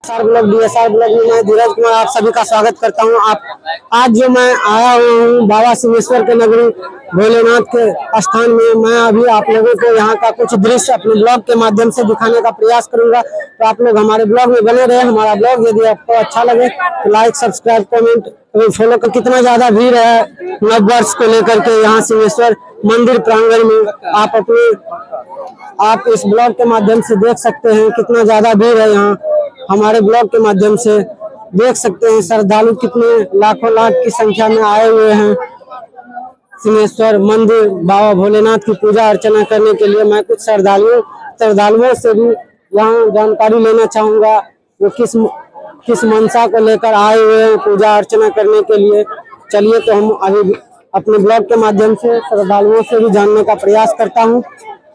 DSR blog में मैं धीरज कुमार आप सभी का स्वागत करता हूं। आज जो मैं आया हूं बाबा सिंहेश्वर के नगरी भोलेनाथ के स्थान में, मैं अभी आप लोगों को यहां का कुछ दृश्य अपने ब्लॉग के माध्यम से दिखाने का प्रयास करूंगा। तो आप लोग हमारे ब्लॉग में बने रहे। हमारा ब्लॉग यदि आपको अच्छा लगे तो लाइक, सब्सक्राइब, कमेंट और फॉलो कर। कितना ज्यादा भीड़ है नववर्ष को लेकर के यहाँ सिंहेश्वर मंदिर प्रांगण में आप इस ब्लॉग के माध्यम से देख सकते हैं कितना ज्यादा भीड़ है। यहाँ हमारे ब्लॉग के माध्यम से देख सकते हैं श्रद्धालु कितने लाखों लाख की संख्या में आए हुए हैं सिंहेश्वर मंदिर बाबा भोलेनाथ की पूजा अर्चना करने के लिए। मैं कुछ श्रद्धालुओं से भी यहाँ जानकारी लेना चाहूंगा वो किस मंशा को लेकर आए हुए हैं पूजा अर्चना करने के लिए। चलिए तो हम अभी अपने ब्लॉग के माध्यम से श्रद्धालुओं से भी जानने का प्रयास करता हूँ।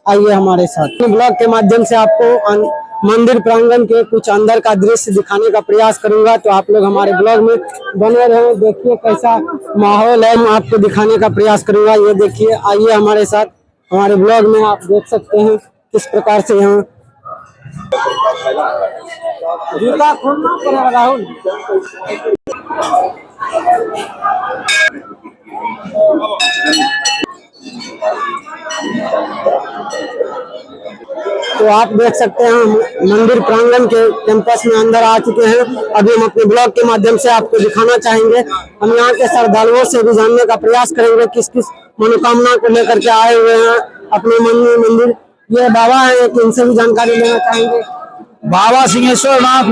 आइए हमारे साथ। ब्लॉग के माध्यम से आपको मंदिर प्रांगण के कुछ अंदर का दृश्य दिखाने का प्रयास करूंगा। तो आप लोग हमारे ब्लॉग में बने रहे। देखिए कैसा माहौल है, मैं आपको दिखाने का प्रयास करूंगा। ये देखिए, आइए हमारे साथ हमारे ब्लॉग में आप देख सकते हैं किस प्रकार से यहाँ जूता खोलना पड़ेगा राहुल। तो आप देख सकते हैं हम मंदिर प्रांगण के कैंपस में अंदर आ चुके हैं। अभी हम अपने ब्लॉग के माध्यम से आपको दिखाना चाहेंगे। हम यहाँ के श्रद्धालुओं से भी जानने का प्रयास करेंगे किस किस मनोकामना को लेकर के आए हुए हैं अपने मंदिर। ये बाबा है, इनसे भी जानकारी लेना चाहेंगे। बाबा सिंहेश्वर नाथ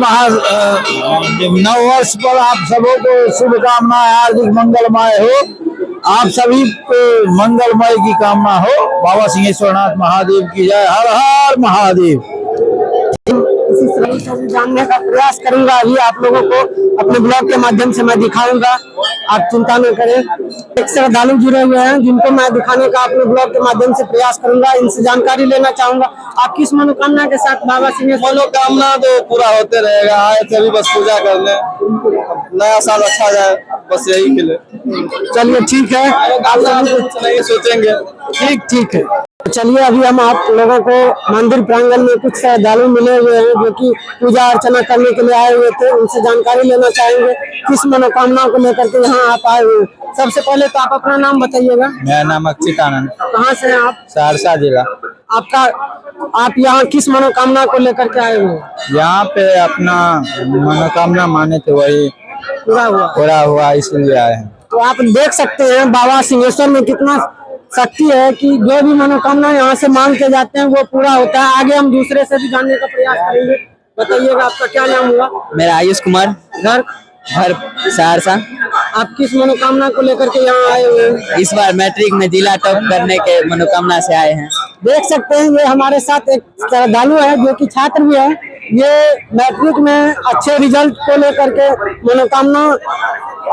नववर्ष पर आप सबों को शुभकामनाएं, हार्दिक मंगलमय हो। आप सभी को मंगलमय की कामना हो। बाबा सिंहेश्वर नाथ महादेव की जय। हर हर महादेव। इसी तरह से जानने का प्रयास करूंगा। अभी आप लोगों को अपने ब्लॉग के माध्यम से मैं दिखाऊंगा, आप चिंता न करें। एक श्रद्धालु जुड़े हुए हैं जिनको मैं दिखाने का अपने ब्लॉग के माध्यम से प्रयास करूंगा। इनसे जानकारी लेना चाहूंगा। आप किस मनोकामना के साथ बाबा सिंहेश्वर? मनोकामना तो पूरा होते रहेगा। आए थे अभी बस पूजा करने, नया साल अच्छा जाए, बस यही के लिए। चलिए ठीक है, आप कुछ नहीं सोचेंगे। ठीक है। चलिए अभी हम आप लोगों को मंदिर प्रांगण में कुछ श्रद्धालु मिले हुए हैं जो कि पूजा अर्चना करने के लिए आए हुए थे। उनसे जानकारी लेना चाहेंगे किस मनोकामना को लेकर के यहाँ आप आए हुए। सबसे पहले तो आप अपना नाम बताइएगा। मेरा नाम अक्षित आनंद। कहाँ से हैं आप? सहरसा जिला। आप यहाँ किस मनोकामना को लेकर के आए हुए? यहाँ पे अपना मनोकामना माने थे, वही पूरा हुआ इसलिए आए हैं। तो आप देख सकते हैं बाबा सिंहेश्वर में कितना शक्ति है कि जो भी मनोकामना यहाँ से मांग के जाते हैं वो पूरा होता है। आगे हम दूसरे से भी जानने का प्रयास करेंगे। बताइएगा आपका क्या नाम हुआ? मेरा आयुष कुमार। घर सहरसा। आप किस मनोकामना को लेकर के यहाँ आए हुए हैं? इस बार मैट्रिक में जिला टॉप करने के मनोकामना से आए हैं। देख सकते हैं ये हमारे साथ एक श्रद्धालु है जो कि छात्र भी है। ये मैट्रिक में अच्छे रिजल्ट को लेकर के मनोकामना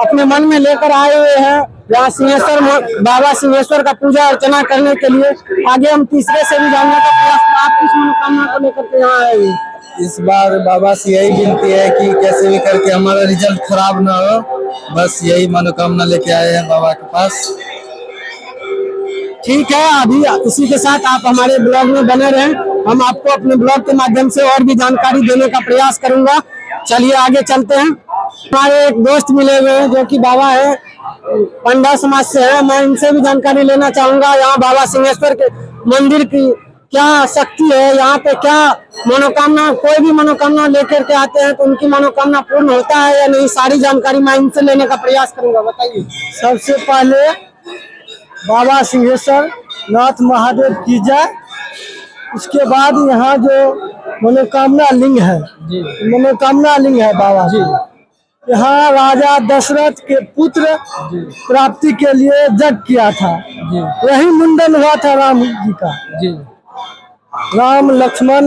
अपने मन में लेकर आए हुए हैं यहाँ सिंहेश्वर बाबा सिंहेश्वर का पूजा अर्चना करने के लिए। आगे हम तीसरे से भी जानने का प्रयास। आप किस मनोकामना को लेकर के यहाँ आए हुए? इस बार बाबा से यही विनती है कि कैसे भी करके हमारा रिजल्ट खराब ना हो, बस यही मनोकामना लेके आए हैं बाबा के पास। ठीक है, अभी इसी के साथ आप हमारे ब्लॉग में बने रहें। हम आपको अपने ब्लॉग के माध्यम से और भी जानकारी देने का प्रयास करूंगा। चलिए आगे चलते हैं। हमारे एक दोस्त मिले हुए हैं जो कि बाबा है, पंडा समाज से है। मैं इनसे भी जानकारी लेना चाहूंगा यहाँ बाबा सिंहेश्वर के मंदिर की क्या शक्ति है, यहाँ पे क्या मनोकामना, कोई भी मनोकामना लेकर के आते हैं तो उनकी मनोकामना पूर्ण होता है या नहीं, सारी जानकारी मैं इनसे लेने का प्रयास करूंगा। बताइए। सबसे पहले बाबा सिंहेश्वर नाथ महादेव की जय। उसके बाद यहाँ जो मनोकामना लिंग है, मनोकामना लिंग है बाबा जी। यहाँ राजा दशरथ के पुत्र प्राप्ति के लिए यज्ञ किया था। यही मुंडन हुआ था राम जी का। राम, लक्ष्मण,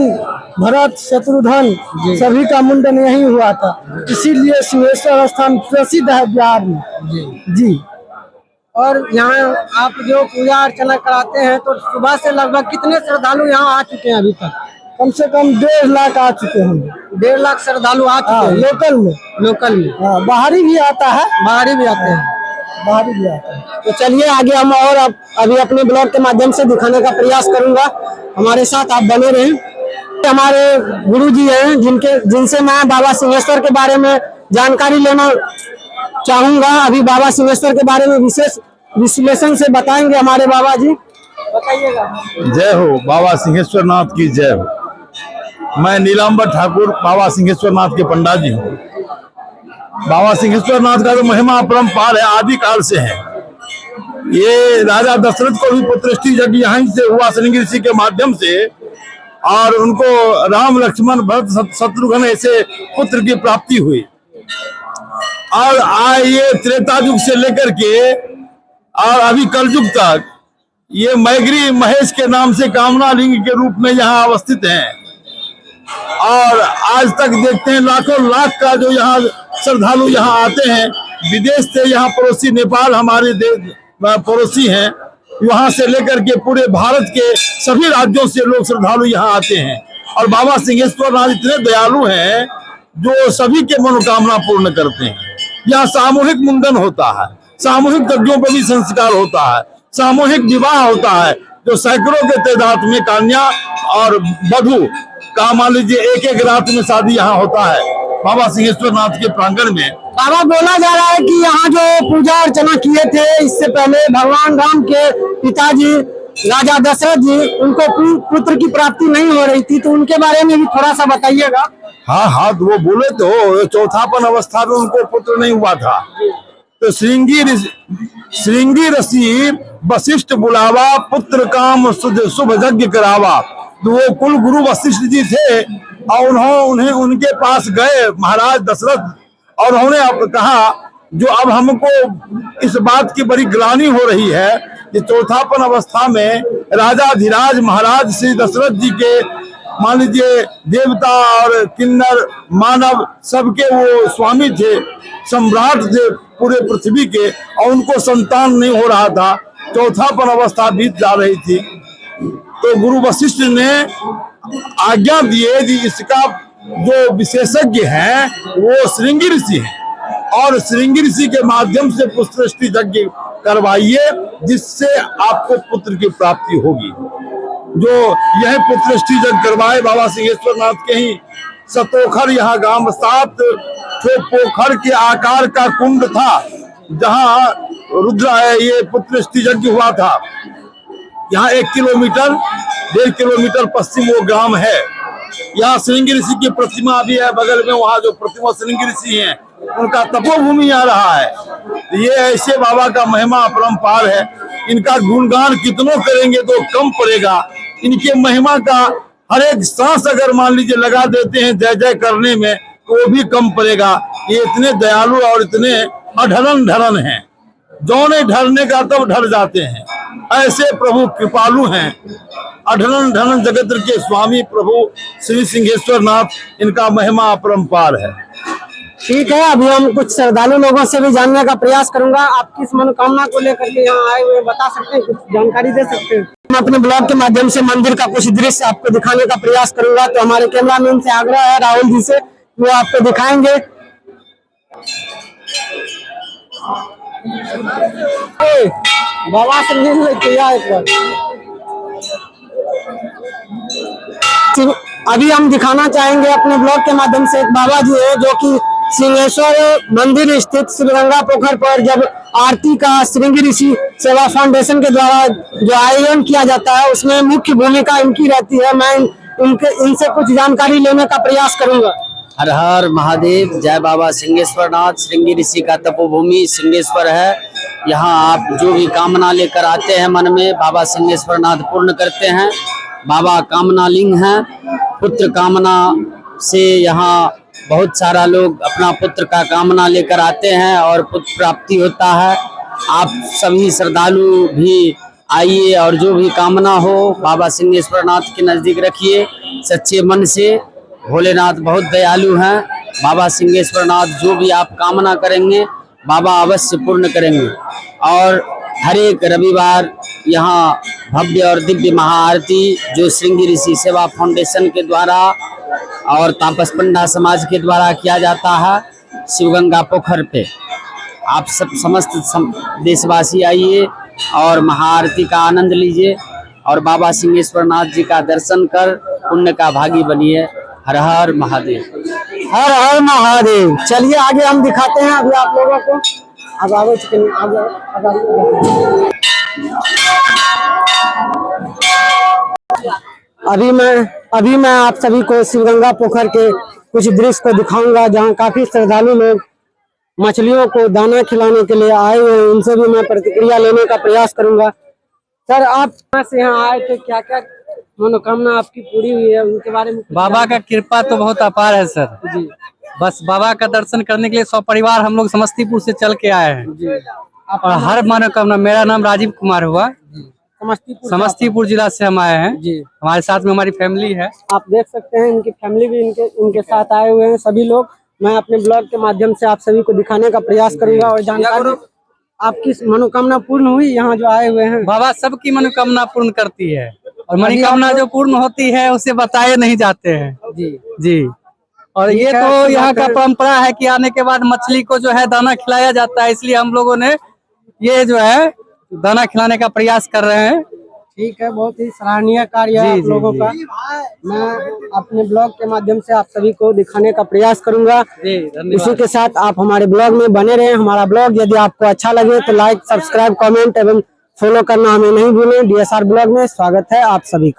भरत, शत्रुघ्न सभी का मुंडन यही हुआ था। इसीलिए सिंहेश्वर स्थान प्रसिद्ध है बिहार में जी। और यहाँ आप जो पूजा अर्चना कराते हैं तो सुबह से लगभग कितने श्रद्धालु यहाँ आ चुके हैं अभी तक? कम से कम 1.5 लाख आ चुके हैं। 1.5 लाख श्रद्धालु आ चुके हैं लोकल में। हाँ, बाहरी भी आता है। बाहरी भी आते हैं। बाहरी भी आता है। तो चलिए आगे हम और अभी अपने ब्लॉग के माध्यम से दिखाने का प्रयास करूंगा। हमारे साथ आप बने रहें। हमारे गुरु जी हैं जिनसे मैं बाबा सिंहेश्वर के बारे में जानकारी लेना चाहूंगा। अभी बाबा सिंहेश्वर के बारे में विशेष विश्लेषण से बताएंगे हमारे बाबा जी, बताइएगा। जय हो, बाबा सिंहेश्वर नाथ की जय हो। मैं नीलांबर ठाकुर बाबा सिंहेश्वर नाथ के पंडित जी हूँ। बाबा सिंहेश्वर नाथ का जो महिमा अपरंपार है, आदि काल से है। ये राजा दशरथ को भी पुत्रष्टि यज्ञ यहीं से हुआ, श्रृंगी ऋषि के माध्यम से, और उनको राम लक्ष्मण भरत शत्रुघ्न ऐसे पुत्र की प्राप्ति हुई। और ये त्रेता युग से लेकर के और अभी कलयुग तक ये मैग्री महेश के नाम से कामना लिंग के रूप में यहाँ अवस्थित हैं। और आज तक देखते हैं लाखों लाख का जो यहाँ श्रद्धालु यहाँ आते हैं। विदेश से यहाँ पड़ोसी नेपाल हमारे देश पड़ोसी हैं, वहां से लेकर के पूरे भारत के सभी राज्यों से लोग श्रद्धालु यहाँ आते हैं। और बाबा सिंहेश्वर नाथ इतने दयालु हैं जो सभी के मनोकामना पूर्ण करते हैं। यहाँ सामूहिक मुंडन होता है, सामूहिक यज्ञों पर भी संस्कार होता है, सामूहिक विवाह होता है, जो सैकड़ों के तादाद में कन्या और वधू का मान लीजिए एक रात में शादी यहाँ होता है बाबा सिंहेश्वर नाथ के प्रांगण में। बाबा, बोला जा रहा है कि यहाँ जो पूजा अर्चना किए थे इससे पहले भगवान राम के पिताजी राजा दशरथ जी, उनको पुत्र की प्राप्ति नहीं हो रही थी, तो उनके बारे में भी थोड़ा सा बताइएगा। हाँ, तो वो बोले तो चौथापन अवस्था में उनको पुत्र नहीं हुआ था। तो श्रृंगी ऋषि वशिष्ठ बुलावा, पुत्र काम शुभ यज्ञ करावा। तो वो कुल गुरु वशिष्ठ जी थे और उन्हें उनके पास गए महाराज दशरथ, और उन्होंने कहा जो अब हमको इस बात की बड़ी ग्लानि हो रही है कि चौथापन अवस्था में राजाधिराज महाराज श्री दशरथ जी के मान लीजिए देवता और किन्नर मानव सबके वो स्वामी थे, सम्राट थे पूरे पृथ्वी के, और उनको संतान नहीं हो रहा था, चौथापन अवस्था बीत जा रही थी। तो गुरु वशिष्ठ ने आज्ञा दिए कि इसका जो विशेषज्ञ हैं वो श्रृंगी ऋषि हैं, और श्रृंगी ऋषि के माध्यम से पुत्रष्टि यज्ञ करवाइए, जिससे आपको पुत्र की प्राप्ति होगी। जो यह पुत्रष्टि यज्ञ करवाए बाबा सिंहेश्वर नाथ के ही सतोखर यहाँ गांव 7 पोखर के आकार का कुंड था, जहाँ रुद्र ये पुत्रष्टि यज्ञ हुआ था। यहाँ 1 किलोमीटर 1.5 किलोमीटर पश्चिम वो ग्राम है। यहाँ श्रृंगी ऋषि की प्रतिमा भी है बगल में, वहाँ जो प्रतिमा श्रृंगी ऋषि हैं उनका तपोभूमि आ रहा है। ये ऐसे बाबा का महिमा अपरंपार है, इनका गुणगान कितनों करेंगे तो कम पड़ेगा। इनके महिमा का हर एक सांस अगर मान लीजिए लगा देते हैं जय जय करने में तो वो भी कम पड़ेगा। ये इतने दयालु और इतने अढलन ढलन हैं, जो नहीं ढलने का तब ढल जाते हैं, ऐसे प्रभु कृपालु हैं। अढलन ढलन जगत के स्वामी प्रभु श्री सिंहेश्वर नाथ, इनका महिमा अपरंपार है। ठीक है, अभी हम कुछ श्रद्धालु लोगों से भी जानने का प्रयास करूंगा। आप किस मनोकामना को लेकर के यहाँ आए हुए बता सकते हैं, कुछ जानकारी दे सकते हैं? मैं अपने ब्लॉग के माध्यम से मंदिर का कुछ दृश्य आपको दिखाने का प्रयास करूंगा, तो हमारे कैमरामैन से आग्रह है राहुल जी से, वो आपको दिखाएंगे। बाबा अभी हम दिखाना चाहेंगे अपने ब्लॉग के माध्यम से, एक बाबा जी है जो कि सिंहेश्वर मंदिर स्थित श्रीगंगा पोखर पर जब आरती का श्रृंगी ऋषि सेवा फाउंडेशन के द्वारा जो आयोजन किया जाता है उसमें मुख्य भूमिका इनकी रहती है। मैं इनसे कुछ जानकारी लेने का प्रयास करूंगा। हर हर महादेव, जय बाबा सिंहेश्वर नाथ। श्रृंगी ऋषि का तपोभूमि सिंहेश्वर है। यहाँ आप जो भी कामना लेकर आते हैं मन में, बाबा सिंहेश्वर नाथ पूर्ण करते हैं। बाबा कामना लिंग हैं, पुत्र कामना से यहाँ बहुत सारा लोग अपना पुत्र का कामना लेकर आते हैं और पुत्र प्राप्ति होता है। आप सभी श्रद्धालु भी आइए और जो भी कामना हो बाबा सिंहेश्वर नाथ के नज़दीक रखिए सच्चे मन से। भोलेनाथ बहुत दयालु हैं। बाबा सिंहेश्वर नाथ जो भी आप कामना करेंगे बाबा अवश्य पूर्ण करेंगे। और हर एक रविवार यहाँ भव्य और दिव्य महाआरती जो श्रृंगी ऋषि सेवा फाउंडेशन के द्वारा और तापस पंडा समाज के द्वारा किया जाता है शिवगंगा पोखर पे। आप सब समस्त देशवासी आइए और महाआरती का आनंद लीजिए और बाबा सिंहेश्वर नाथ जी का दर्शन कर पुण्य का भागी बनिए। हर हर महादेव। हर हर महादेव। चलिए आगे हम दिखाते हैं अभी आप लोगों को। अब आगे अभी मैं आप सभी को शिवगंगा पोखर के कुछ दृश्य को दिखाऊंगा, जहां काफी श्रद्धालु लोग मछलियों को दाना खिलाने के लिए आए हुए हैं। उनसे भी मैं प्रतिक्रिया लेने का प्रयास करूंगा। सर, आप कहाँ से यहाँ आए थे, क्या क्या मनोकामना आपकी पूरी हुई है, उनके बारे में? बाबा का कृपा तो बहुत अपार है सर जी। बस बाबा का दर्शन करने के लिए सपरिवार हम लोग समस्तीपुर से चल के आए हैं जी। और हर मनोकामना। मेरा नाम राजीव कुमार हुआ, समस्तीपुर जिला से हम आए हैं जी। हमारे साथ में हमारी फैमिली है। आप देख सकते हैं इनकी फैमिली भी इनके साथ आए हुए हैं सभी लोग। मैं अपने ब्लॉग के माध्यम से आप सभी को दिखाने का प्रयास करूंगा और जानकारी आपकी मनोकामना पूर्ण हुई यहाँ जो आए हुए हैं। बाबा सबकी मनोकामना पूर्ण करती है और मनोकामना जो पूर्ण होती है उसे बताए नहीं जाते हैं। जी जी। और ये तो यहाँ का परंपरा है कि आने के बाद मछली को जो है दाना खिलाया जाता है, इसलिए हम लोगों ने ये जो है दाना खिलाने का प्रयास कर रहे हैं। ठीक है, बहुत ही सराहनीय कार्य है आप लोगों का। मैं अपने ब्लॉग के माध्यम से आप सभी को दिखाने का प्रयास करूंगा। इसी के साथ आप हमारे ब्लॉग में बने रहें। हमारा ब्लॉग यदि आपको अच्छा लगे तो लाइक, सब्सक्राइब, कमेंट एवं फॉलो करना हमें नहीं भूलें। DSR ब्लॉग में स्वागत है आप सभी का।